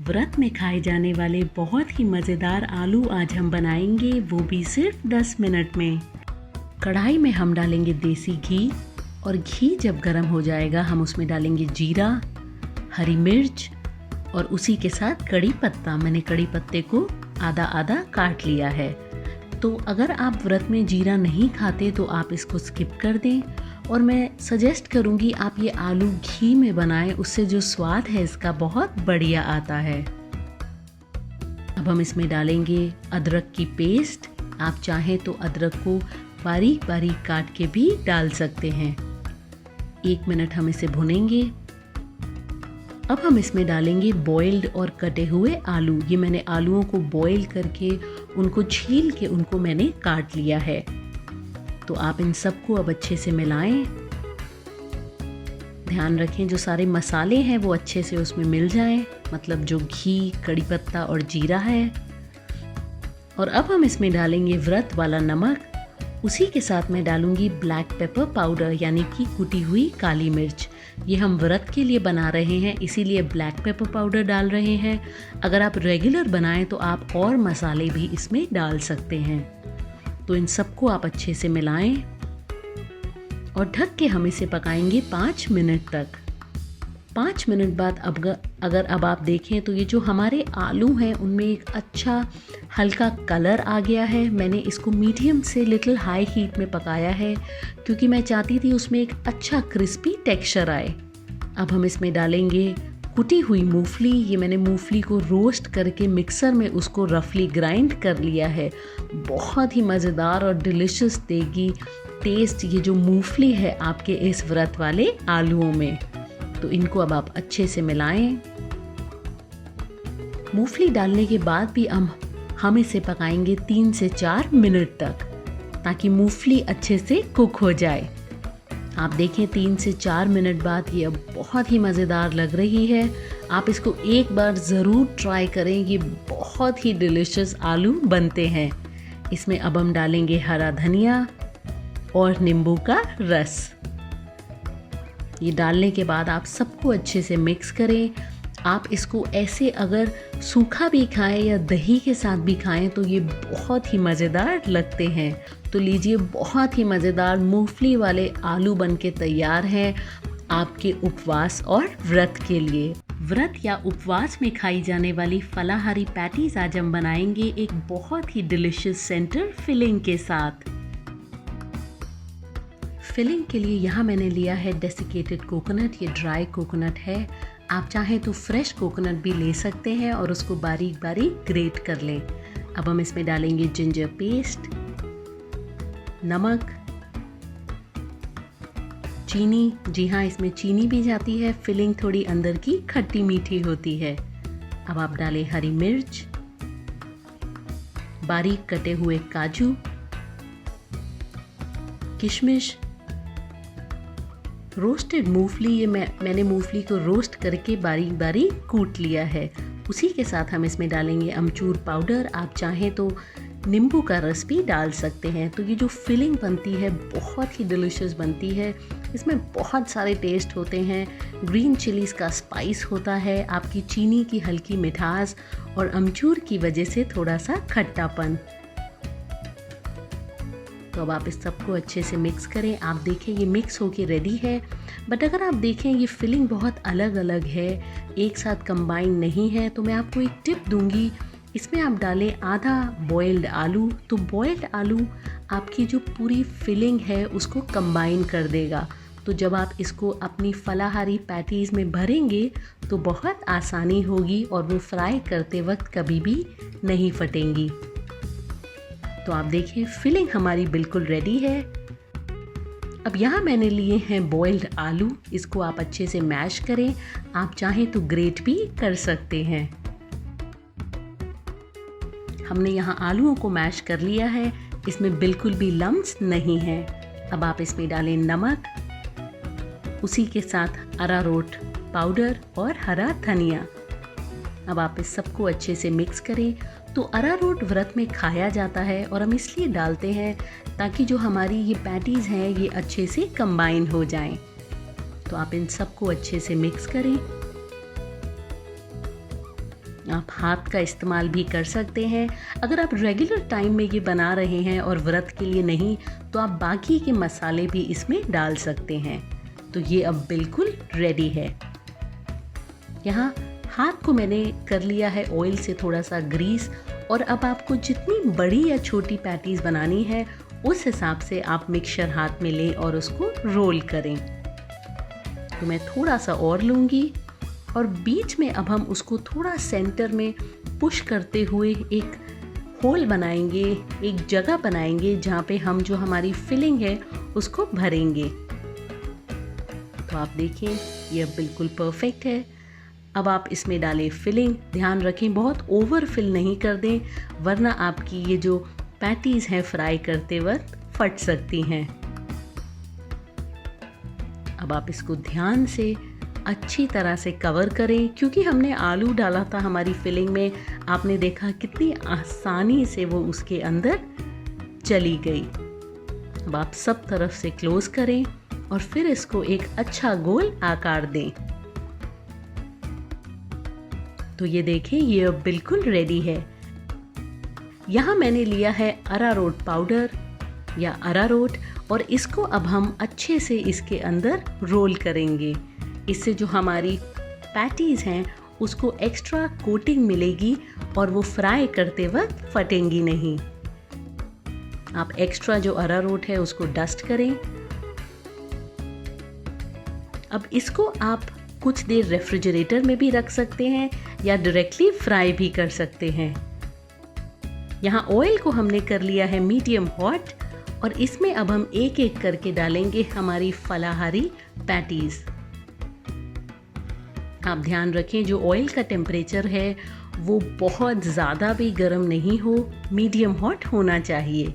व्रत में खाए जाने वाले बहुत ही मज़ेदार आलू आज हम बनाएंगे, वो भी सिर्फ 10 मिनट में। कढ़ाई में हम डालेंगे देसी घी और घी जब गर्म हो जाएगा हम उसमें डालेंगे जीरा, हरी मिर्च और उसी के साथ कड़ी पत्ता। मैंने कड़ी पत्ते को आधा आधा काट लिया है। तो अगर आप व्रत में जीरा नहीं खाते तो आप इसको स्किप कर दें और मैं सजेस्ट करूंगी आप ये आलू घी में बनाएं, उससे जो स्वाद है इसका बहुत बढ़िया आता है। अब हम इसमें डालेंगे अदरक की पेस्ट। आप चाहें तो अदरक को बारीक बारीक काट के भी डाल सकते हैं। 1 मिनट हम इसे भुनेंगे। अब हम इसमें डालेंगे बॉइल्ड और कटे हुए आलू। ये मैंने आलूओं को बॉईल करके उनको छील के उनको मैंने काट लिया है। तो आप इन सबको अब अच्छे से मिलाएं। ध्यान रखें जो सारे मसाले हैं वो अच्छे से उसमें मिल जाएं, मतलब जो घी, कड़ी पत्ता और जीरा है। और अब हम इसमें डालेंगे व्रत वाला नमक। उसी के साथ मैं डालूंगी ब्लैक पेपर पाउडर यानी कि कुटी हुई काली मिर्च। ये हम व्रत के लिए बना रहे हैं इसीलिए ब्लैक पेपर पाउडर डाल रहे हैं। अगर आप रेगुलर बनाएं तो आप और मसाले भी इसमें डाल सकते हैं। तो इन सबको आप अच्छे से मिलाएं और ढक के हम इसे पकाएंगे 5 मिनट तक। 5 मिनट बाद अगर आप देखें तो ये जो हमारे आलू हैं उनमें एक अच्छा हल्का कलर आ गया है। मैंने इसको मीडियम से लिटिल हाई हीट में पकाया है क्योंकि मैं चाहती थी उसमें एक अच्छा क्रिस्पी टेक्सचर आए। अब हम इसमें डालेंगे कुटी हुई मूंगफली। ये मैंने मूंगफली को रोस्ट करके मिक्सर में उसको रफली ग्राइंड कर लिया है। बहुत ही मज़ेदार और डिलिशियस देगी टेस्ट ये जो मूंगफली है आपके इस व्रत वाले आलूओं में। तो इनको अब आप अच्छे से मिलाएं। मूंगफली डालने के बाद भी हम इसे पकाएंगे 3 से 4 मिनट तक ताकि मूंगफली अच्छे से कुक हो जाए। आप देखें 3 से 4 मिनट बाद ये अब बहुत ही मज़ेदार लग रही है। आप इसको एक बार ज़रूर ट्राई करें, ये बहुत ही डिलिशियस आलू बनते हैं। इसमें अब हम डालेंगे हरा धनिया और नींबू का रस। ये डालने के बाद आप सबको अच्छे से मिक्स करें। आप इसको ऐसे अगर सूखा भी खाएं या दही के साथ भी खाएं तो ये बहुत ही मज़ेदार लगते हैं। तो लीजिए, बहुत ही मज़ेदार मूंगफली वाले आलू बनके तैयार हैं आपके उपवास और व्रत के लिए। व्रत या उपवास में खाई जाने वाली फलाहारी पैटीज आज हम बनाएंगे एक बहुत ही डिलिशियस सेंटर फिलिंग के साथ। फिलिंग के लिए यहाँ मैंने लिया है डेसिकेटेड कोकोनट। ये ड्राई कोकोनट है। आप चाहें तो फ्रेश कोकोनट भी ले सकते हैं और उसको बारीक बारीक ग्रेट कर लें। अब हम इसमें डालेंगे जिंजर पेस्ट, नमक, चीनी। जी हाँ, इसमें चीनी भी जाती है। फिलिंग थोड़ी अंदर की खट्टी मीठी होती है। अब आप डालें हरी मिर्च, बारीक कटे हुए काजू, किशमिश, रोस्टेड मूंगफली। ये मैंने मूंगफली को रोस्ट करके बारीक बारीक कूट लिया है। उसी के साथ हम इसमें डालेंगे अमचूर पाउडर। आप चाहें तो नींबू का रस भी डाल सकते हैं। तो ये जो फिलिंग बनती है बहुत ही डिलिशियस बनती है। इसमें बहुत सारे टेस्ट होते हैं। ग्रीन चिलीज़ का स्पाइस होता है, आपकी चीनी की हल्की मिठास और अमचूर की वजह से थोड़ा सा खट्टापन। तो अब आप इस सबको अच्छे से मिक्स करें। आप देखें ये मिक्स होके रेडी है। बट अगर आप देखें ये फिलिंग बहुत अलग अलग है, एक साथ कंबाइन नहीं है, तो मैं आपको एक टिप दूंगी। इसमें आप डालें आधा बॉइल्ड आलू। तो बॉइल्ड आलू आपकी जो पूरी फिलिंग है उसको कंबाइन कर देगा। तो जब आप इसको अपनी फलाहारी पैटीज़ में भरेंगे तो बहुत आसानी होगी और वो फ्राई करते वक्त कभी भी नहीं फटेंगी। तो आप देखिए फिलिंग हमारी बिल्कुल रेडी है। अब यहाँ मैंने लिए हैं बॉइल्ड आलू। इसको आप अच्छे से मैश करें। आप चाहें तो ग्रेट भी कर सकते हैं। हमने यहाँ आलूओं को मैश कर लिया है। इसमें बिल्कुल भी लम्स नहीं है। अब आप इसमें डालें नमक, उसी के साथ अरारोट पाउडर और हरा धनिया। अब आप इस सबको अच्छे से मिक्स करें। तो अरारोट व्रत में खाया जाता है और हम इसलिए डालते हैं ताकि जो हमारी ये पैटीज़ हैं ये अच्छे से कंबाइन हो जाएं। तो आप इन सबको अच्छे से मिक्स करें। आप हाथ का इस्तेमाल भी कर सकते हैं। अगर आप रेगुलर टाइम में ये बना रहे हैं और व्रत के लिए नहीं, तो आप बाकी के मसाले भी इसमें डाल सकते हैं। तो ये अब बिल्कुल रेडी है। यहाँ हाथ को मैंने कर लिया है ऑयल से थोड़ा सा ग्रीस, और अब आपको जितनी बड़ी या छोटी पैटीज़ बनानी है उस हिसाब से आप मिक्सचर हाथ में लें और उसको रोल करें। तो मैं थोड़ा सा और लूँगी और बीच में अब हम उसको थोड़ा सेंटर में पुश करते हुए एक होल बनाएंगे, एक जगह बनाएंगे जहाँ पे हम जो हमारी फिलिंग है उसको भरेंगे। तो आप देखें ये बिल्कुल परफेक्ट है। अब आप इसमें डालें फिलिंग। ध्यान रखें बहुत ओवर फिल नहीं कर दें, वरना आपकी ये जो पैटीज़ हैं फ्राई करते वक्त फट सकती हैं। अब आप इसको ध्यान से अच्छी तरह से कवर करें, क्योंकि हमने आलू डाला था हमारी फिलिंग में। आपने देखा कितनी आसानी से वो उसके अंदर चली गई। अब आप सब तरफ से क्लोज करें और फिर इसको एक अच्छा गोल आकार दें। तो ये देखें ये अब बिल्कुल रेडी है। यहाँ मैंने लिया है अरारोट पाउडर या अरारोट, और इसको अब हम अच्छे से इसके अंदर रोल करेंगे। इससे जो हमारी पैटीज़ हैं उसको एक्स्ट्रा कोटिंग मिलेगी और वो फ्राई करते वक्त फटेंगी नहीं। आप एक्स्ट्रा जो अरारोट है उसको डस्ट करें। अब इसको आप कुछ देर रेफ्रिजरेटर में भी रख सकते हैं या डायरेक्टली फ्राई भी कर सकते हैं। यहाँ ऑयल को हमने कर लिया है मीडियम हॉट, और इसमें अब हम एक एक करके डालेंगे हमारी फलाहारी पैटीज़। आप ध्यान रखें जो ऑयल का टेम्परेचर है वो बहुत ज़्यादा भी गर्म नहीं हो, मीडियम हॉट होना चाहिए।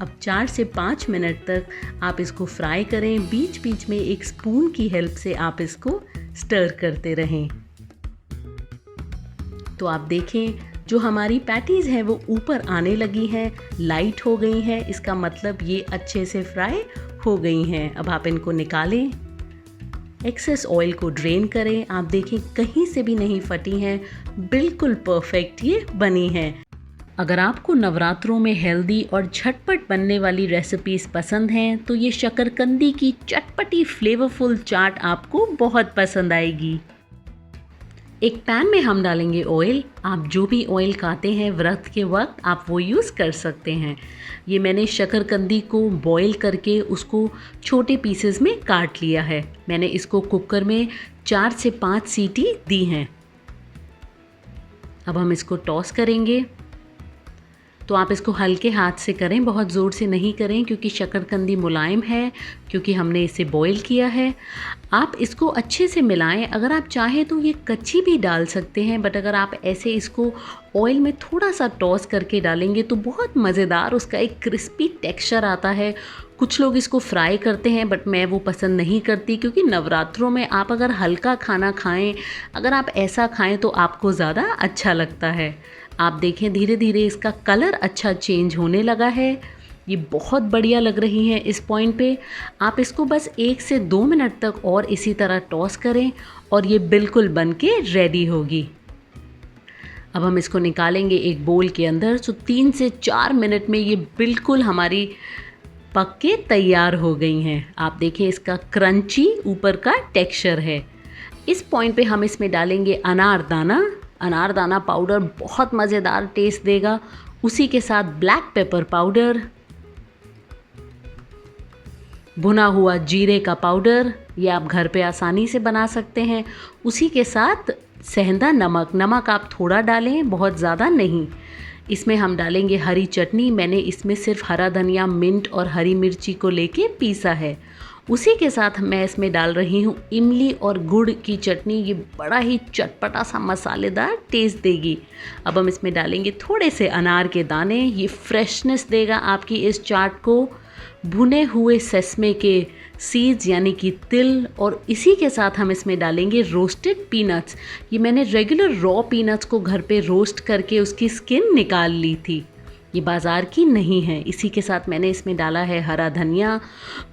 अब 4 से 5 मिनट तक आप इसको फ्राई करें। बीच बीच में एक स्पून की हेल्प से आप इसको स्टर करते रहें। तो आप देखें जो हमारी पैटीज़ हैं वो ऊपर आने लगी हैं, लाइट हो गई हैं। इसका मतलब ये अच्छे से फ्राई हो गई हैं। अब आप इनको निकालें, एक्सेस ऑयल को ड्रेन करें। आप देखें कहीं से भी नहीं फटी हैं, बिल्कुल परफेक्ट ये बनी हैं। अगर आपको नवरात्रों में हेल्दी और झटपट बनने वाली रेसिपीज़ पसंद हैं तो ये शकरकंदी की चटपटी फ्लेवरफुल चाट आपको बहुत पसंद आएगी। एक पैन में हम डालेंगे ऑयल। आप जो भी ऑयल खाते हैं व्रत के वक्त आप वो यूज़ कर सकते हैं। ये मैंने शकरकंदी को बॉईल करके उसको छोटे पीसेस में काट लिया है। मैंने इसको कुकर में 4 से 5 सीटी दी हैं। अब हम इसको टॉस करेंगे। तो आप इसको हल्के हाथ से करें, बहुत ज़ोर से नहीं करें, क्योंकि शकरकंदी मुलायम है, क्योंकि हमने इसे बॉईल किया है। आप इसको अच्छे से मिलाएं। अगर आप चाहें तो ये कच्ची भी डाल सकते हैं, बट अगर आप ऐसे इसको ऑयल में थोड़ा सा टॉस करके डालेंगे तो बहुत मज़ेदार उसका एक क्रिस्पी टेक्सचर आता है। कुछ लोग इसको फ्राई करते हैं, बट मैं वो पसंद नहीं करती, क्योंकि नवरात्रों में आप अगर हल्का खाना खाएं, अगर आप ऐसा खाएं तो आपको ज़्यादा अच्छा लगता है। आप देखें धीरे धीरे इसका कलर अच्छा चेंज होने लगा है। ये बहुत बढ़िया लग रही हैं इस पॉइंट पे। आप इसको बस 1 से 2 मिनट तक और इसी तरह टॉस करें और ये बिल्कुल बन के रेडी होगी। अब हम इसको निकालेंगे एक बोल के अंदर। तो 3 से 4 मिनट में ये बिल्कुल हमारी पक के तैयार हो गई हैं। आप देखें इसका क्रंची ऊपर का टेक्सचर है। इस पॉइंट पे हम इसमें डालेंगे अनारदाना। अनारदाना पाउडर बहुत मज़ेदार टेस्ट देगा। उसी के साथ ब्लैक पेपर पाउडर, भुना हुआ जीरे का पाउडर, ये आप घर पे आसानी से बना सकते हैं। उसी के साथ सेंधा नमक। नमक आप थोड़ा डालें, बहुत ज़्यादा नहीं। इसमें हम डालेंगे हरी चटनी। मैंने इसमें सिर्फ हरा धनिया, मिंट और हरी मिर्ची को लेके पीसा है। उसी के साथ मैं इसमें डाल रही हूँ इमली और गुड़ की चटनी। ये बड़ा ही चटपटा सा मसालेदार टेस्ट देगी। अब हम इसमें डालेंगे थोड़े से अनार के दाने। ये फ्रेशनेस देगा आपकी इस चाट को। भुने हुए सेसमे के सीड्स यानी कि तिल, और इसी के साथ हम इसमें डालेंगे रोस्टेड पीनट्स। ये मैंने रेगुलर रॉ पीनट्स को घर पे रोस्ट करके उसकी स्किन निकाल ली थी, ये बाज़ार की नहीं है। इसी के साथ मैंने इसमें डाला है हरा धनिया।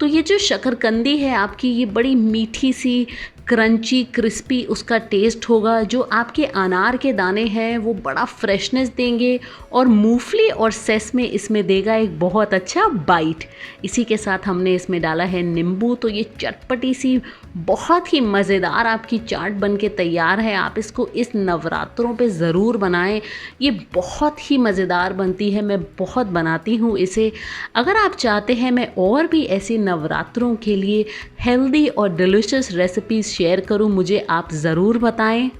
तो ये जो शकरकंदी है आपकी, ये बड़ी मीठी सी क्रंची क्रिस्पी उसका टेस्ट होगा। जो आपके अनार के दाने हैं वो बड़ा फ्रेशनेस देंगे और मूंगफली और सेसमे इसमें देगा एक बहुत अच्छा बाइट। इसी के साथ हमने इसमें डाला है नींबू। तो ये चटपटी सी बहुत ही मज़ेदार आपकी चाट बनके तैयार है। आप इसको इस नवरात्रों पे ज़रूर बनाएं, ये बहुत ही मज़ेदार बनती है। मैं बहुत बनाती हूँ इसे। अगर आप चाहते हैं मैं और भी ऐसी नवरात्रों के लिए हेल्दी और डिलीशियस रेसिपीज़ शेयर करूं, मुझे आप ज़रूर बताएं।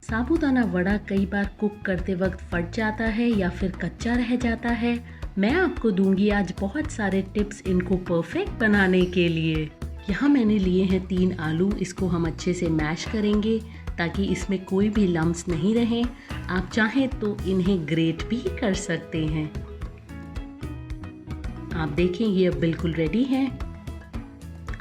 साबूदाना वड़ा कई बार कुक करते वक्त फट जाता है या फिर कच्चा रह जाता है। मैं आपको दूंगी आज बहुत सारे टिप्स इनको परफेक्ट बनाने के लिए। यहाँ मैंने लिए हैं 3 आलू। इसको हम अच्छे से मैश करेंगे ताकि इसमें कोई भी लम्स नहीं रहे। आप चाहें तो इन्हें ग्रेट भी कर सकते हैं। आप देखें ये अब बिल्कुल रेडी है।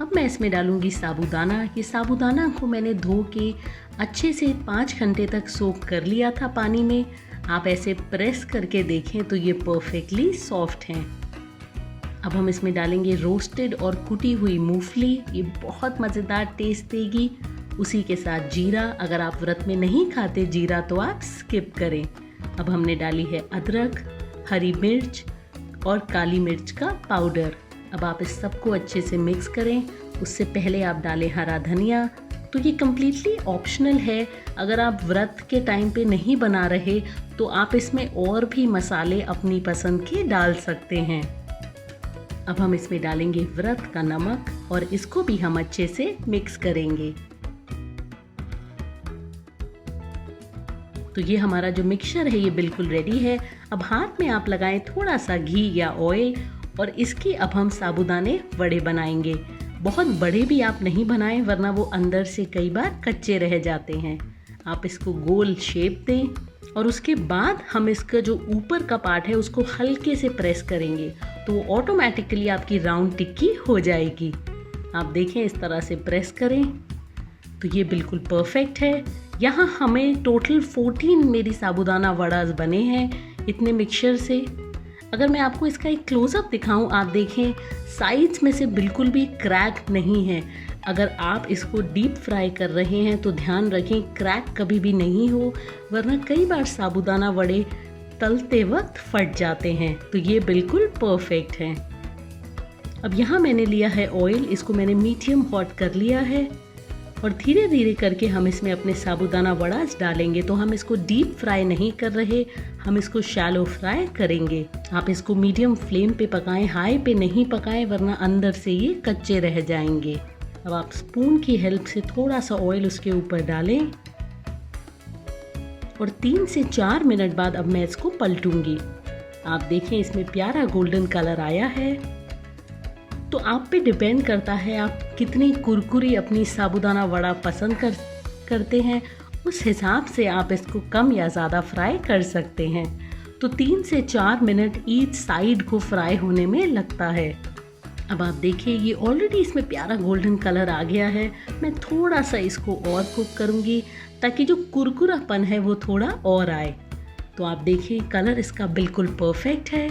अब मैं इसमें डालूंगी साबूदाना। ये साबूदाना को मैंने धो के अच्छे से 5 घंटे तक सोक कर लिया था पानी में। आप ऐसे प्रेस करके देखें तो ये परफेक्टली सॉफ्ट हैं। अब हम इसमें डालेंगे रोस्टेड और कुटी हुई मूंगफली। ये बहुत मज़ेदार टेस्ट देगी। उसी के साथ जीरा। अगर आप व्रत में नहीं खाते जीरा तो आप स्किप करें। अब हमने डाली है अदरक, हरी मिर्च और काली मिर्च का पाउडर। अब आप इस सबको अच्छे से मिक्स करें। उससे पहले आप डालें हरा धनिया। तो ये कम्प्लीटली ऑप्शनल है। अगर आप व्रत के टाइम पे नहीं बना रहे तो आप इसमें और भी मसाले अपनी पसंद के डाल सकते हैं। अब हम इसमें डालेंगे व्रत का नमक और इसको भी हम अच्छे से मिक्स करेंगे। तो ये हमारा जो मिक्सचर है ये बिल्कुल रेडी है। अब हाथ में आप लगाएं थोड़ा सा घी या ऑयल और इसकी अब हम साबूदाने वड़े बनाएंगे। बहुत बड़े भी आप नहीं बनाएं वरना वो अंदर से कई बार कच्चे रह जाते हैं। आप इसको गोल शेप दें और उसके बाद हम इसका जो ऊपर का पार्ट है उसको हल्के से प्रेस करेंगे तो वो ऑटोमेटिकली आपकी राउंड टिक्की हो जाएगी। आप देखें इस तरह से प्रेस करें तो ये बिल्कुल परफेक्ट है। यहाँ हमें टोटल 14 मेरी साबूदाना वड़ास बने हैं इतने मिक्सचर से। अगर मैं आपको इसका एक क्लोज़अप दिखाऊं, आप देखें साइड्स में से बिल्कुल भी क्रैक नहीं है। अगर आप इसको डीप फ्राई कर रहे हैं तो ध्यान रखें क्रैक कभी भी नहीं हो, वरना कई बार साबूदाना वड़े तलते वक्त फट जाते हैं। तो ये बिल्कुल परफेक्ट है। अब यहाँ मैंने लिया है ऑयल। इसको मैंने मीडियम हॉट कर लिया है और धीरे धीरे करके हम इसमें अपने साबूदाना वड़ास डालेंगे। तो हम इसको डीप फ्राई नहीं कर रहे, हम इसको शैलो फ्राई करेंगे। आप इसको मीडियम फ्लेम पे पकाएं, हाई पे नहीं पकाएं वरना अंदर से ये कच्चे रह जाएंगे। अब आप स्पून की हेल्प से थोड़ा सा ऑयल उसके ऊपर डालें और 3 से 4 मिनट बाद अब मैं इसको पलटूंगी। आप देखें इसमें प्यारा गोल्डन कलर आया है। तो आप पे डिपेंड करता है आप कितनी कुरकुरी अपनी साबूदाना वड़ा पसंद करते हैं, उस हिसाब से आप इसको कम या ज़्यादा फ्राई कर सकते हैं। तो 3 से 4 मिनट ईच साइड को फ्राई होने में लगता है। अब आप देखिए ये ऑलरेडी इसमें प्यारा गोल्डन कलर आ गया है। मैं थोड़ा सा इसको और कुक करूँगी ताकि जो कुरकुरापन है वो थोड़ा और आए। तो आप देखिए कलर इसका बिल्कुल परफेक्ट है।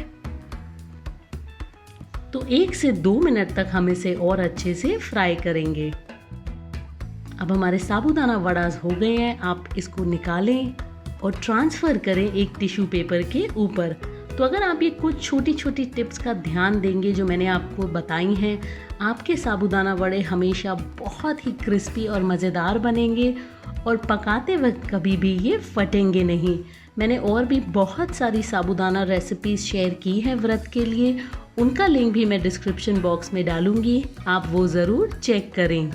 तो 1 से 2 मिनट तक हम इसे और अच्छे से फ्राई करेंगे। अब हमारे साबूदाना वड़ास हो गए हैं। आप इसको निकालें और ट्रांसफ़र करें एक टिश्यू पेपर के ऊपर। तो अगर आप ये कुछ छोटी छोटी टिप्स का ध्यान देंगे जो मैंने आपको बताई हैं, आपके साबूदाना वड़े हमेशा बहुत ही क्रिस्पी और मज़ेदार बनेंगे और पकाते वक्त कभी भी ये फटेंगे नहीं। मैंने और भी बहुत सारी साबूदाना रेसिपीज़ शेयर की हैं व्रत के लिए, उनका लिंक भी मैं डिस्क्रिप्शन बॉक्स में डालूंगी, आप वो ज़रूर चेक करें।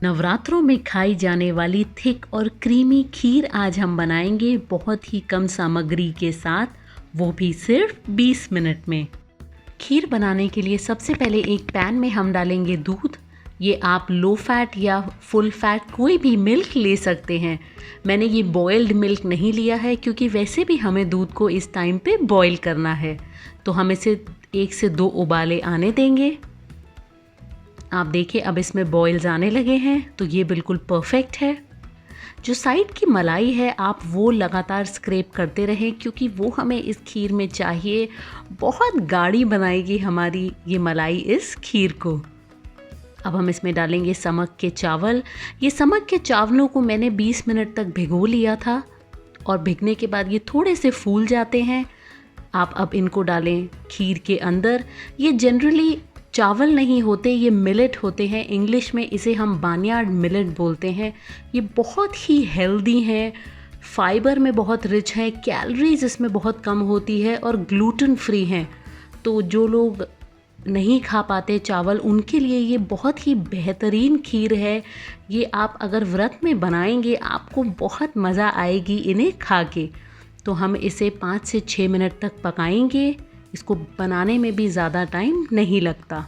नवरात्रों में खाई जाने वाली थिक और क्रीमी खीर आज हम बनाएंगे बहुत ही कम सामग्री के साथ, वो भी सिर्फ 20 मिनट में। खीर बनाने के लिए सबसे पहले एक पैन में हम डालेंगे दूध। ये आप लो फैट या फुल फैट कोई भी मिल्क ले सकते हैं। मैंने ये बॉयल्ड मिल्क नहीं लिया है क्योंकि वैसे भी हमें दूध को इस टाइम पे बॉयल करना है। तो हम इसे 1 से 2 उबाले आने देंगे। आप देखिए अब इसमें बॉयल्स आने लगे हैं, तो ये बिल्कुल परफेक्ट है। जो साइड की मलाई है आप वो लगातार स्क्रैप करते रहें क्योंकि वो हमें इस खीर में चाहिए। बहुत गाढ़ी बनाएगी हमारी ये मलाई इस खीर को। अब हम इसमें डालेंगे समक के चावल। ये समक के चावलों को मैंने 20 मिनट तक भिगो लिया था और भिगने के बाद ये थोड़े से फूल जाते हैं। आप अब इनको डालें खीर के अंदर। ये जनरली चावल नहीं होते, ये मिलेट होते हैं। इंग्लिश में इसे हम बार्नयार्ड मिलेट बोलते हैं। ये बहुत ही हेल्दी हैं, फाइबर में बहुत रिच हैं, कैलोरीज इसमें बहुत कम होती है और ग्लूटेन फ्री हैं। तो जो लोग नहीं खा पाते चावल, उनके लिए ये बहुत ही बेहतरीन खीर है। ये आप अगर व्रत में बनाएंगे आपको बहुत मज़ा आएगी इन्हें खा के। तो हम इसे 5 से 6 मिनट तक पकाएंगे। इसको बनाने में भी ज़्यादा टाइम नहीं लगता।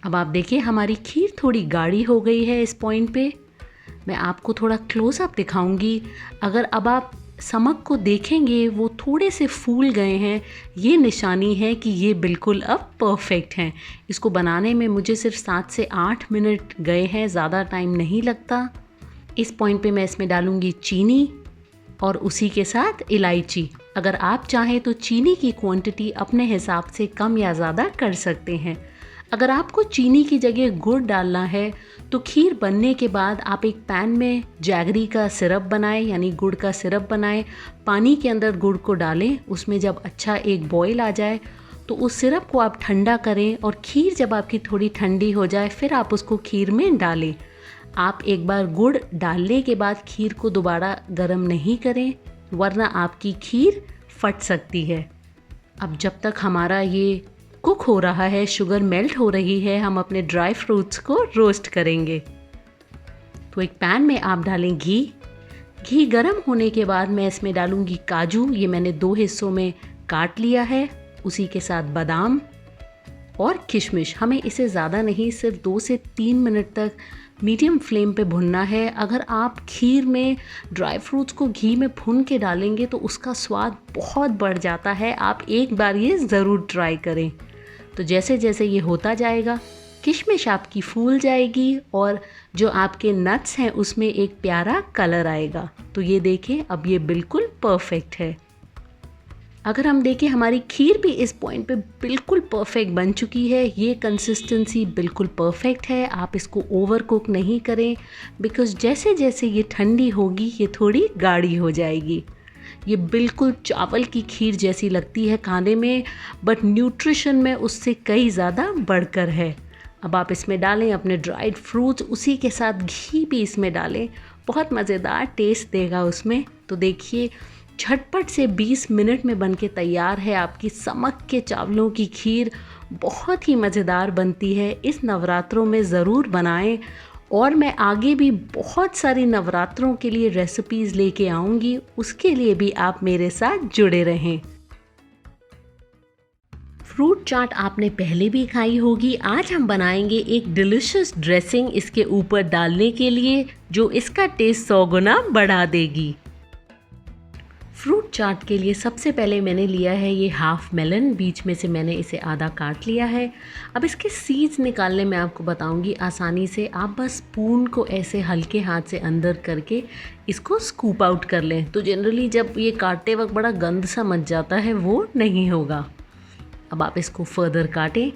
अब आप देखिए हमारी खीर थोड़ी गाढ़ी हो गई है। इस पॉइंट पे मैं आपको थोड़ा क्लोज़अप दिखाऊंगी। अगर अब आप समक को देखेंगे वो थोड़े से फूल गए हैं, ये निशानी है कि ये बिल्कुल अब परफेक्ट हैं। इसको बनाने में मुझे सिर्फ 7 से 8 मिनट गए हैं, ज़्यादा टाइम नहीं लगता। इस पॉइंट पे मैं इसमें डालूंगी चीनी और उसी के साथ इलायची। अगर आप चाहें तो चीनी की क्वांटिटी अपने हिसाब से कम या ज़्यादा कर सकते हैं। अगर आपको चीनी की जगह गुड़ डालना है तो खीर बनने के बाद आप एक पैन में जैगरी का सिरप बनाएं, यानी गुड़ का सिरप बनाएं। पानी के अंदर गुड़ को डालें, उसमें जब अच्छा एक बॉयल आ जाए तो उस सिरप को आप ठंडा करें और खीर जब आपकी थोड़ी ठंडी हो जाए फिर आप उसको खीर में डालें। आप एक बार गुड़ डालने के बाद खीर को दोबारा गर्म नहीं करें, वरना आपकी खीर फट सकती है। अब जब तक हमारा ये कुक हो रहा है, शुगर मेल्ट हो रही है, हम अपने ड्राई फ्रूट्स को रोस्ट करेंगे। तो एक पैन में आप डालें घी। घी गर्म होने के बाद मैं इसमें डालूंगी काजू। ये मैंने 2 हिस्सों में काट लिया है। उसी के साथ बादाम और किशमिश। हमें इसे ज़्यादा नहीं, सिर्फ 2 से 3 मिनट तक मीडियम फ्लेम पे भुनना है। अगर आप खीर में ड्राई फ्रूट्स को घी में भून के डालेंगे तो उसका स्वाद बहुत बढ़ जाता है। आप एक बार ये ज़रूर ट्राई करें। तो जैसे जैसे ये होता जाएगा किशमिश आपकी फूल जाएगी और जो आपके नट्स हैं उसमें एक प्यारा कलर आएगा। तो ये देखें अब ये बिल्कुल परफेक्ट है। अगर हम देखें हमारी खीर भी इस पॉइंट पे बिल्कुल परफेक्ट बन चुकी है। ये कंसिस्टेंसी बिल्कुल परफेक्ट है। आप इसको ओवर कुक नहीं करें, बिकॉज़ जैसे जैसे ये ठंडी होगी ये थोड़ी गाढ़ी हो जाएगी। ये बिल्कुल चावल की खीर जैसी लगती है खाने में, बट न्यूट्रिशन में उससे कई ज़्यादा बढ़कर है। अब आप इसमें डालें अपने ड्राइड फ्रूट्स, उसी के साथ घी भी इसमें डालें, बहुत मज़ेदार टेस्ट देगा उसमें। तो देखिए झटपट से 20 मिनट में बनके तैयार है आपकी समक के चावलों की खीर। बहुत ही मज़ेदार बनती है। इस नवरात्रों में ज़रूर बनाएं और मैं आगे भी बहुत सारी नवरात्रों के लिए रेसिपीज़ लेके आऊँगी, उसके लिए भी आप मेरे साथ जुड़े रहें। फ्रूट चाट आपने पहले भी खाई होगी। आज हम बनाएंगे एक डिलिशियस ड्रेसिंग इसके ऊपर डालने के लिए, जो इसका टेस्ट 100 गुना बढ़ा देगी। फ्रूट चाट के लिए सबसे पहले मैंने लिया है ये हाफ मेलन। बीच में से मैंने इसे आधा काट लिया है। अब इसके सीड्स निकालने में आपको बताऊंगी आसानी से। आप बस स्पून को ऐसे हल्के हाथ से अंदर करके इसको स्कूप आउट कर लें, तो जनरली जब ये काटते वक्त बड़ा गंद सा मच जाता है, वो नहीं होगा। अब आप इसको फर्दर काटें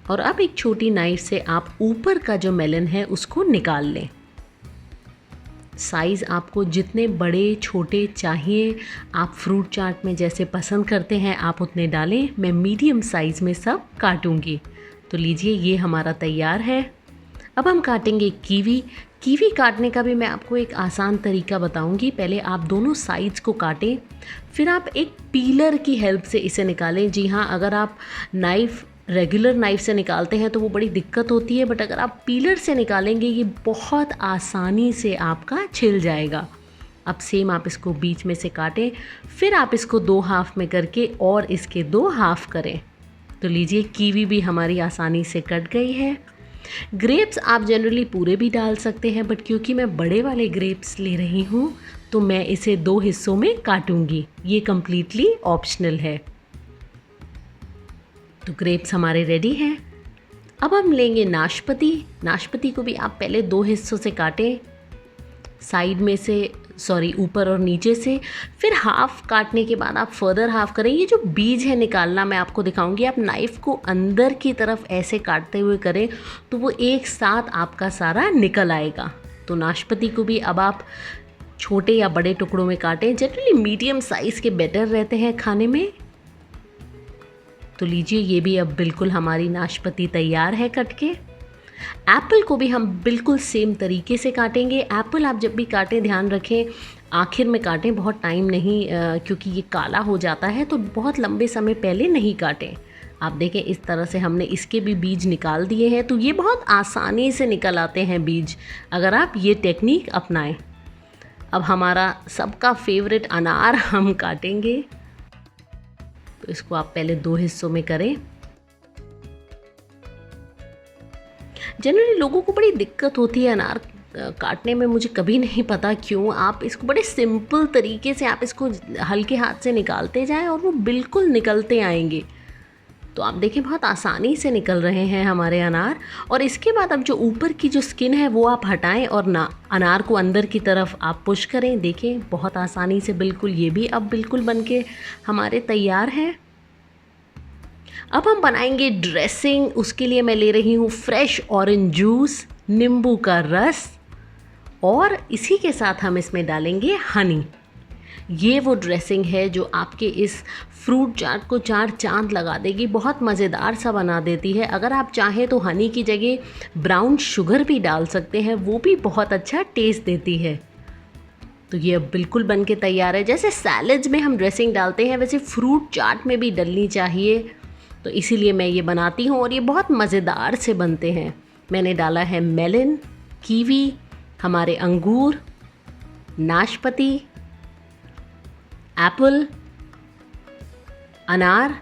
और अब एक छोटी नाइफ से आप ऊपर का जो मेलन है उसको निकाल लें। साइज़ आपको जितने बड़े छोटे चाहिए, आप फ्रूट चाट में जैसे पसंद करते हैं आप उतने डालें। मैं मीडियम साइज़ में सब काटूंगी। तो लीजिए ये हमारा तैयार है। अब हम काटेंगे कीवी। कीवी काटने का भी मैं आपको एक आसान तरीका बताऊंगी। पहले आप दोनों साइड्स को काटें, फिर आप एक पीलर की हेल्प से इसे निकालें। जी हाँ, अगर आप रेगुलर नाइफ से निकालते हैं तो वो बड़ी दिक्कत होती है, बट अगर आप पीलर से निकालेंगे ये बहुत आसानी से आपका छिल जाएगा। अब सेम आप इसको बीच में से काटें, फिर आप इसको 2 हाफ में करके और इसके 2 हाफ करें। तो लीजिए कीवी भी हमारी आसानी से कट गई है। ग्रेप्स आप जनरली पूरे भी डाल सकते हैं, बट क्योंकि मैं बड़े वाले ग्रेप्स ले रही हूँ तो मैं इसे 2 हिस्सों में काटूंगी। ये कम्प्लीटली ऑप्शनल है। तो ग्रेप्स हमारे रेडी हैं। अब हम लेंगे नाशपाती। नाशपाती को भी आप पहले 2 हिस्सों से काटें। साइड में से सॉरी ऊपर और नीचे से। फिर हाफ़ काटने के बाद आप फर्दर हाफ़ करें। ये जो बीज है निकालना मैं आपको दिखाऊंगी। आप नाइफ़ को अंदर की तरफ ऐसे काटते हुए करें तो वो एक साथ आपका सारा निकल आएगा। तो नाशपाती को भी अब आप छोटे या बड़े टुकड़ों में काटें। जनरली मीडियम साइज़ के बेटर रहते हैं खाने में। तो लीजिए, ये भी अब बिल्कुल हमारी नाशपाती तैयार है कट के। एप्पल को भी हम बिल्कुल सेम तरीके से काटेंगे। एप्पल आप जब भी काटें ध्यान रखें आखिर में काटें, बहुत टाइम नहीं, क्योंकि ये काला हो जाता है, तो बहुत लंबे समय पहले नहीं काटें। आप देखें इस तरह से हमने इसके भी बीज निकाल दिए हैं। तो ये बहुत आसानी से निकल आते हैं बीज अगर आप ये टेक्निक अपनाएं। अब हमारा सबका फेवरेट अनार हम काटेंगे। तो इसको आप पहले 2 हिस्सों में करें। जनरली लोगों को बड़ी दिक्कत होती है अनार काटने में, मुझे कभी नहीं पता क्यों। आप इसको बड़े सिंपल तरीके से आप इसको हल्के हाथ से निकालते जाएं और वो बिल्कुल निकलते आएंगे। तो आप देखें बहुत आसानी से निकल रहे हैं हमारे अनार। और इसके बाद अब जो ऊपर की जो स्किन है वो आप हटाएं और अनार को अंदर की तरफ आप पुश करें। देखें बहुत आसानी से बिल्कुल ये भी अब बिल्कुल बनके हमारे तैयार है। अब हम बनाएंगे ड्रेसिंग। उसके लिए मैं ले रही हूँ फ्रेश ऑरेंज जूस, नींबू का रस, और इसी के साथ हम इसमें डालेंगे हनी। ये वो ड्रेसिंग है जो आपके इस फ्रूट चाट को 4 चांद लगा देगी, बहुत मज़ेदार सा बना देती है। अगर आप चाहें तो हनी की जगह ब्राउन शुगर भी डाल सकते हैं, वो भी बहुत अच्छा टेस्ट देती है। तो ये अब बिल्कुल बन के तैयार है। जैसे सैलेड्स में हम ड्रेसिंग डालते हैं वैसे फ्रूट चाट में भी डलनी चाहिए, तो इसीलिए मैं ये बनाती हूँ और ये बहुत मज़ेदार से बनते हैं। मैंने डाला है मेलन, कीवी, हमारे अंगूर, नाशपाती, एप्पल, अनार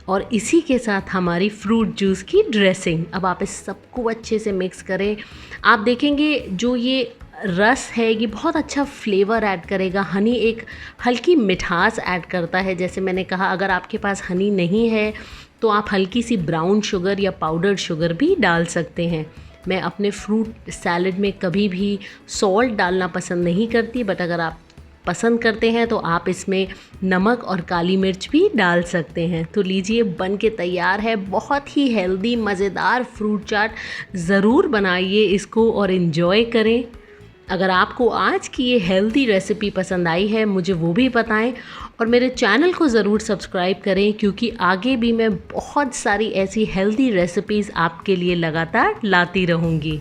और इसी के साथ हमारी फ्रूट जूस की ड्रेसिंग। अब आप इस सबको अच्छे से मिक्स करें। आप देखेंगे जो ये रस है ये बहुत अच्छा फ्लेवर ऐड करेगा। हनी एक हल्की मिठास ऐड करता है। जैसे मैंने कहा अगर आपके पास हनी नहीं है तो आप हल्की सी ब्राउन शुगर या पाउडर्ड शुगर भी डाल सकते हैं। मैं अपने फ्रूट सैलेड में कभी भी सॉल्ट डालना पसंद नहीं करती, बट अगर आप पसंद करते हैं तो आप इसमें नमक और काली मिर्च भी डाल सकते हैं। तो लीजिए बन के तैयार है बहुत ही हेल्दी मज़ेदार फ्रूट चाट। ज़रूर बनाइए इसको और इन्जॉय करें। अगर आपको आज की ये हेल्दी रेसिपी पसंद आई है मुझे वो भी बताएं और मेरे चैनल को ज़रूर सब्सक्राइब करें, क्योंकि आगे भी मैं बहुत सारी ऐसी हेल्दी रेसिपीज़ आपके लिए लगातार लाती रहूँगी।